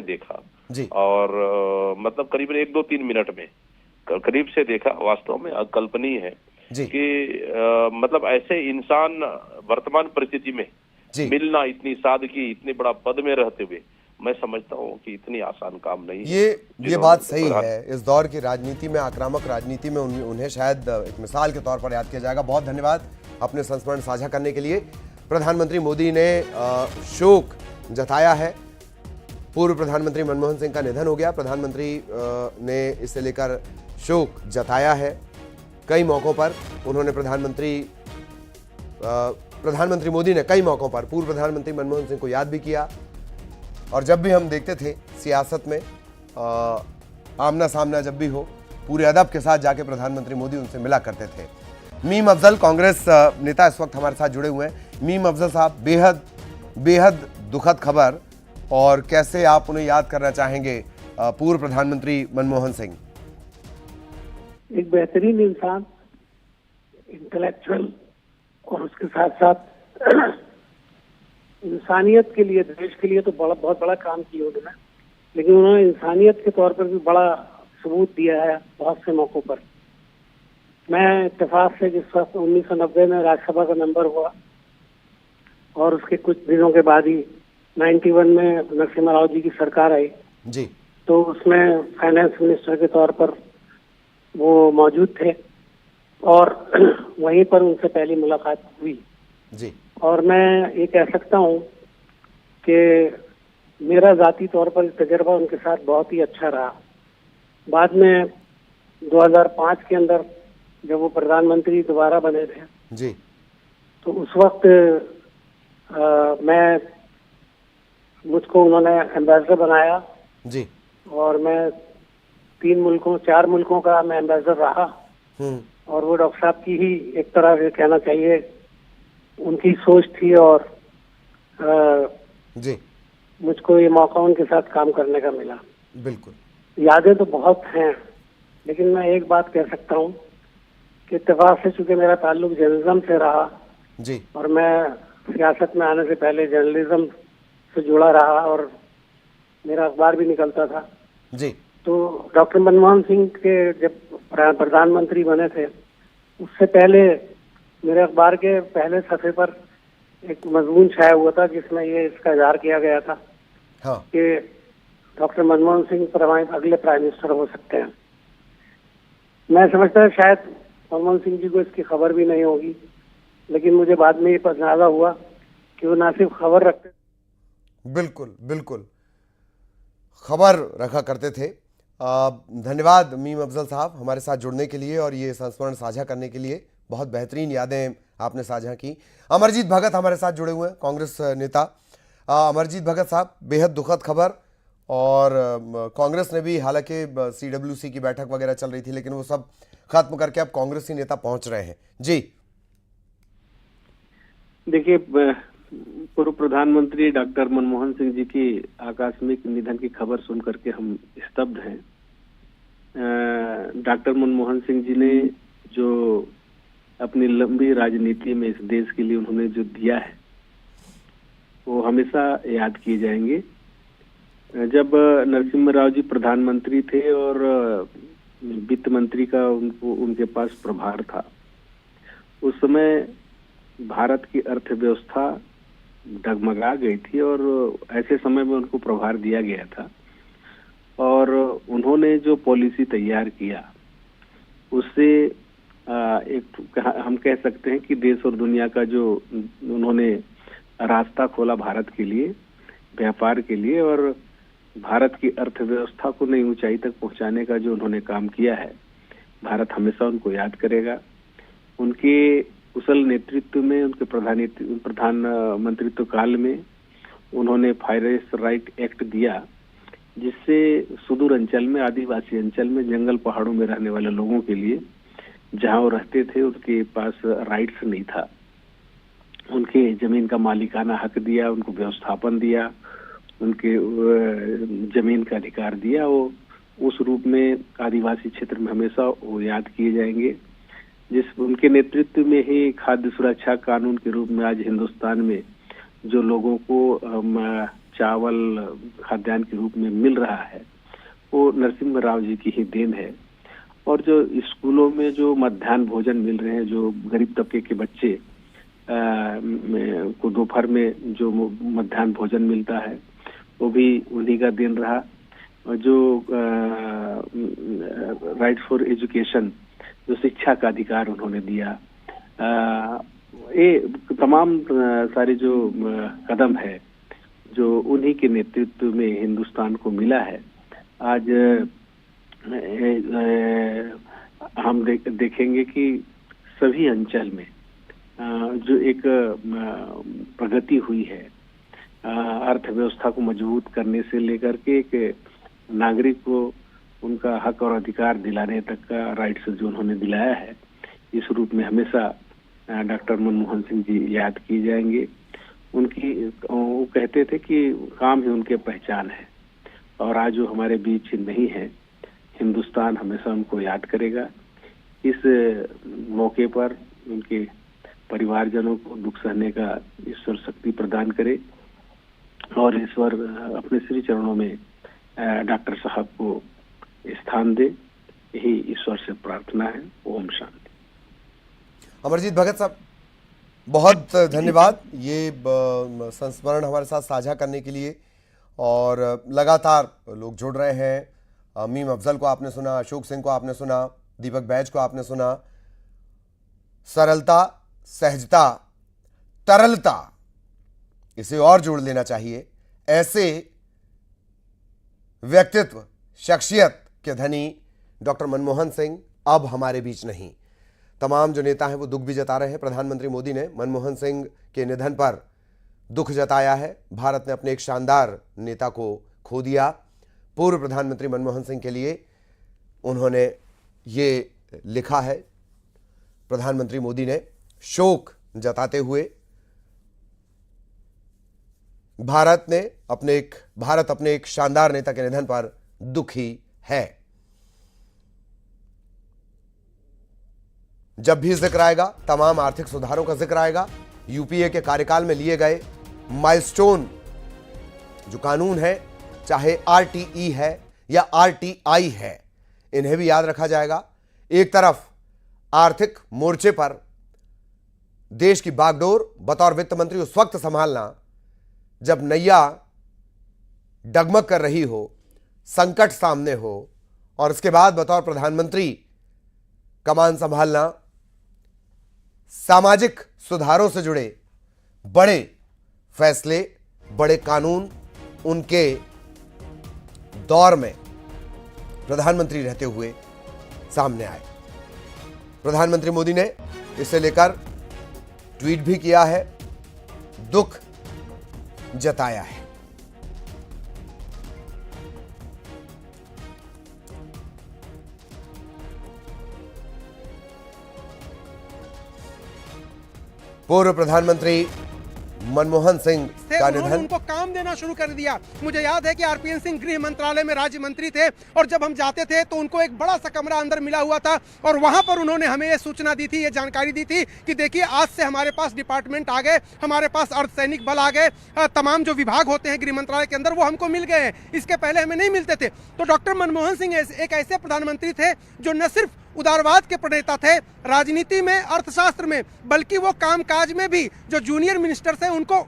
देखा जी। और मतलब करीबन 1-2-3 मिनट में करीब से देखा, वास्तव में अकल्पनीय है जी। कि मतलब ऐसे इंसान वर्तमान परिस्थिति में जी। मिलना, इतनी सादगी, इतने बड़ा पद में रहते हुए, मैं समझता हूँ कि इतनी आसान काम नहीं है। ये बात सही है। इस दौर की राजनीति में, आक्रामक राजनीति में उन्हें शायद एक मिसाल के तौर पर याद किया जाएगा। बहुत धन्यवाद अपने संस्मरण साझा करने के लिए। प्रधानमंत्री मोदी ने शोक जताया है। पूर्व प्रधानमंत्री मनमोहन सिंह का निधन हो गया। प्रधानमंत्री ने इसे लेकर शोक जताया है। कई मौकों पर उन्होंने प्रधानमंत्री मोदी ने कई मौकों पर पूर्व प्रधानमंत्री मनमोहन सिंह को याद भी किया। और जब भी हम देखते थे सियासत में आमना सामना जब भी हो, पूरे अदब के साथ जाके प्रधानमंत्री मोदी उनसे मिला करते थे। मीम अफजल कांग्रेस नेता इस वक्त हमारे साथ जुड़े हुए हैं। मीम अफजल साहब, बेहद दुखद खबर, और कैसे आप उन्हें याद करना चाहेंगे, पूर्व प्रधानमंत्री मनमोहन सिंह? एक बेहतरीन इंसान, इंटेलेक्चुअल, और उसके साथ साथ इंसानियत के लिए, देश के लिए तो बहुत बड़ा काम किया उन्होंने, लेकिन उन्होंने इंसानियत के तौर पर भी बड़ा सबूत दिया है बहुत से मौकों पर। मैं इत्तेफाक से जिस वक्त 1990 में राज्यसभा का मेंबर हुआ और उसके कुछ दिनों के बाद ही 91 में नरसिम्हा राव जी की सरकार आई जी, तो उसमें फाइनेंस मिनिस्टर के तौर पर वो मौजूद थे और वहीं पर उनसे पहली मुलाकात हुई जी। और मैं ये कह सकता हूँ कि मेरा जाती तौर पर तजर्बा उनके साथ बहुत ही अच्छा रहा। बाद में 2005 के अंदर जब वो प्रधानमंत्री दोबारा बने थे जी, तो उस वक्त मुझको उन्होंने एम्बेसडर बनाया जी। और मैं 4 मुल्कों का मैं एम्बेसडर रहा। और वो डॉक्टर साहब की ही एक तरह से कहना चाहिए उनकी सोच थी और जी, मुझको ये मौका उनके साथ काम करने का मिला। बिल्कुल। यादें तो बहुत हैं, लेकिन मैं एक बात कह सकता हूँ कि इत्तेफाक से चूंकि मेरा ताल्लुक जर्नलिज्म से रहा जी, और मैं सियासत में आने से पहले जर्नलिज्म से जुड़ा रहा और मेरा अखबार भी निकलता था जी, तो डॉक्टर मनमोहन सिंह के जब प्रधानमंत्री बने थे उससे पहले मेरे अखबार के पहले सफ़े पर एक मजमून छाया हुआ था जिसमें ये इसका इज़हार किया गया था हाँ, कि डॉक्टर मनमोहन सिंह अगले प्राइम मिनिस्टर हो सकते हैं। मैं समझता हूँ शायद मनमोहन सिंह जी को इसकी खबर भी नहीं होगी, लेकिन मुझे बाद में ये अंदाजा हुआ कि वो ना सिर्फ खबर रखते, बिल्कुल बिल्कुल खबर रखा करते थे। धन्यवाद मीम अफजल साहब हमारे साथ जुड़ने के लिए और ये संस्मरण साझा करने के लिए। बहुत बेहतरीन यादें आपने साझा की। अमरजीत भगत हमारे साथ जुड़े हुए हैं, कांग्रेस नेता। अमरजीत भगत साहब, बेहद दुखद खबर, और कांग्रेस ने भी, हालांकि CWC की बैठक वगैरह चल रही थी, लेकिन वो सब खत्म करके अब कांग्रेसी नेता पहुंच रहे हैं। जी, देखिए, पूर्व प्रधानमंत्री डॉक्टर मनमोहन सिंह जी की आकस्मिक निधन की खबर सुन करके हम स्तब्ध हैं। डॉक्टर मनमोहन सिंह जी ने जो अपनी लंबी राजनीति में इस देश के लिए उन्होंने जो दिया है वो हमेशा याद किए जाएंगे। जब नरसिम्हा राव जी प्रधानमंत्री थे और वित्त मंत्री का उनके पास प्रभार था, उस समय भारत की अर्थव्यवस्था डगमगा गई थी और ऐसे समय में उनको प्रभार दिया गया था और उन्होंने जो पॉलिसी तैयार किया उससे एक हम कह सकते हैं कि देश और दुनिया का जो उन्होंने रास्ता खोला भारत के लिए, व्यापार के लिए, और भारत की अर्थव्यवस्था को नई ऊंचाई तक पहुंचाने का जो उन्होंने काम किया है, भारत हमेशा उनको याद करेगा। उनके कुशल नेतृत्व में, उनके प्रधानमंत्रित्व काल में उन्होंने फॉरेस्ट राइट एक्ट दिया, जिससे सुदूर अंचल में, आदिवासी अंचल में, जंगल पहाड़ों में रहने वाले लोगों के लिए जहां वो रहते थे उनके पास राइट्स नहीं था, उनके जमीन का मालिकाना हक दिया, उनको व्यवस्थापन दिया, उनके जमीन का अधिकार दिया। वो उस रूप में आदिवासी क्षेत्र में हमेशा वो याद किए जाएंगे। जिस उनके नेतृत्व में ही खाद्य सुरक्षा कानून के रूप में आज हिंदुस्तान में जो लोगों को चावल खाद्यान्न के रूप में मिल रहा है वो नरसिम्हा राव जी की ही देन है। और जो स्कूलों में जो मध्याह्न भोजन मिल रहे हैं, जो गरीब तबके के बच्चे को दोपहर में जो मध्याह्न भोजन मिलता है वो भी उन्हीं का देन रहा। और जो राइट फॉर एजुकेशन, जो शिक्षा का अधिकार उन्होंने दिया, ये तमाम सारे जो कदम है जो उन्हीं के नेतृत्व में हिंदुस्तान को मिला है। आज हम देखेंगे कि सभी अंचल में जो एक प्रगति हुई है, अर्थव्यवस्था को मजबूत करने से लेकर के एक नागरिक को उनका हक और अधिकार दिलाने तक का राइट्स जो उन्होंने दिलाया है, इस रूप में हमेशा डॉक्टर मनमोहन सिंह जी याद किए जाएंगे। वो कहते थे कि काम ही उनके पहचान है, और आज जो हमारे बीच नहीं है, हिंदुस्तान हमेशा उनको याद करेगा। इस मौके पर उनके परिवारजनों को दुख सहने का ईश्वर शक्ति प्रदान करे, और ईश्वर अपने श्री चरणों में डॉक्टर साहब को स्थान दे, यही ईश्वर से प्रार्थना है। ओम शांति। अमरजीत भगत साहब, बहुत धन्यवाद ये संस्मरण हमारे साथ साझा करने के लिए। और लगातार लोग जुड़ रहे हैं। मीम अफजल को आपने सुना, अशोक सिंह को आपने सुना, दीपक बैज को आपने सुना। सरलता, सहजता, तरलता, इसे और जोड़ लेना चाहिए। ऐसे व्यक्तित्व, शख्सियत के धनी डॉक्टर मनमोहन सिंह अब हमारे बीच नहीं। तमाम जो नेता हैं वो दुख भी जता रहे हैं। प्रधानमंत्री मोदी ने मनमोहन सिंह के निधन पर दुख जताया है। भारत ने अपने एक शानदार नेता को खो दिया। पूर्व प्रधानमंत्री मनमोहन सिंह के लिए उन्होंने ये लिखा है, प्रधानमंत्री मोदी ने शोक जताते हुए। भारत अपने एक शानदार नेता के निधन पर दुखी है। जब भी जिक्र आएगा, तमाम आर्थिक सुधारों का जिक्र आएगा, यूपीए के कार्यकाल में लिए गए माइलस्टोन जो कानून है, चाहे आरटीई है या आरटीआई है, इन्हें भी याद रखा जाएगा। एक तरफ आर्थिक मोर्चे पर देश की बागडोर बतौर वित्त मंत्री उस वक्त संभालना जब नैया डगमग कर रही हो, संकट सामने हो, और उसके बाद बतौर प्रधानमंत्री कमान संभालना, सामाजिक सुधारों से जुड़े बड़े फैसले, बड़े कानून उनके दौर में प्रधानमंत्री रहते हुए सामने आए। प्रधानमंत्री मोदी ने इसे लेकर ट्वीट भी किया है, दुख जताया है। पूर्व प्रधानमंत्री मनमोहन सिंह का निधन, उनको काम देना शुरू कर दिया। मुझे याद है कि आरपीएन सिंह गृह मंत्रालय में राज्य मंत्री थे, और जब हम जाते थे तो उनको एक बड़ा सा कमरा अंदर मिला हुआ था, और वहां पर उन्होंने हमें ये सूचना दी थी, ये जानकारी दी थी कि देखिए आज से हमारे पास डिपार्टमेंट आ गए, हमारे पास अर्धसैनिक बल आ गए, तमाम जो विभाग होते हैं गृह मंत्रालय के अंदर वो हमको मिल गए हैं, इसके पहले हमें नहीं मिलते थे। तो डॉक्टर मनमोहन सिंह एक ऐसे प्रधानमंत्री थे जो न सिर्फ उदारवाद के प्रणेता थे राजनीति में, अर्थशास्त्र में, बल्कि वो कामकाज में भी जो जूनियर मिनिस्टर थे उनको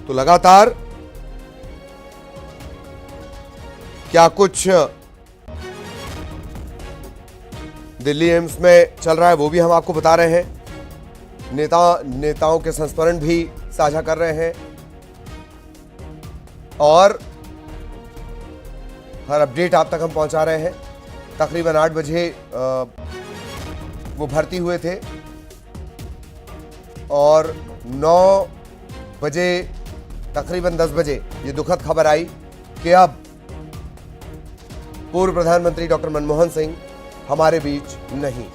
तो लगातार क्या कुछ दिल्ली एम्स में चल रहा है वो भी हम आपको बता रहे हैं। नेताओं के संस्मरण भी साझा कर रहे हैं, और हर अपडेट आप तक हम पहुंचा रहे हैं। तकरीबन 8 बजे वो भर्ती हुए थे, और 9 बजे तकरीबन 10 बजे ये दुखद खबर आई कि अब पूर्व प्रधानमंत्री डॉक्टर मनमोहन सिंह हमारे बीच नहीं।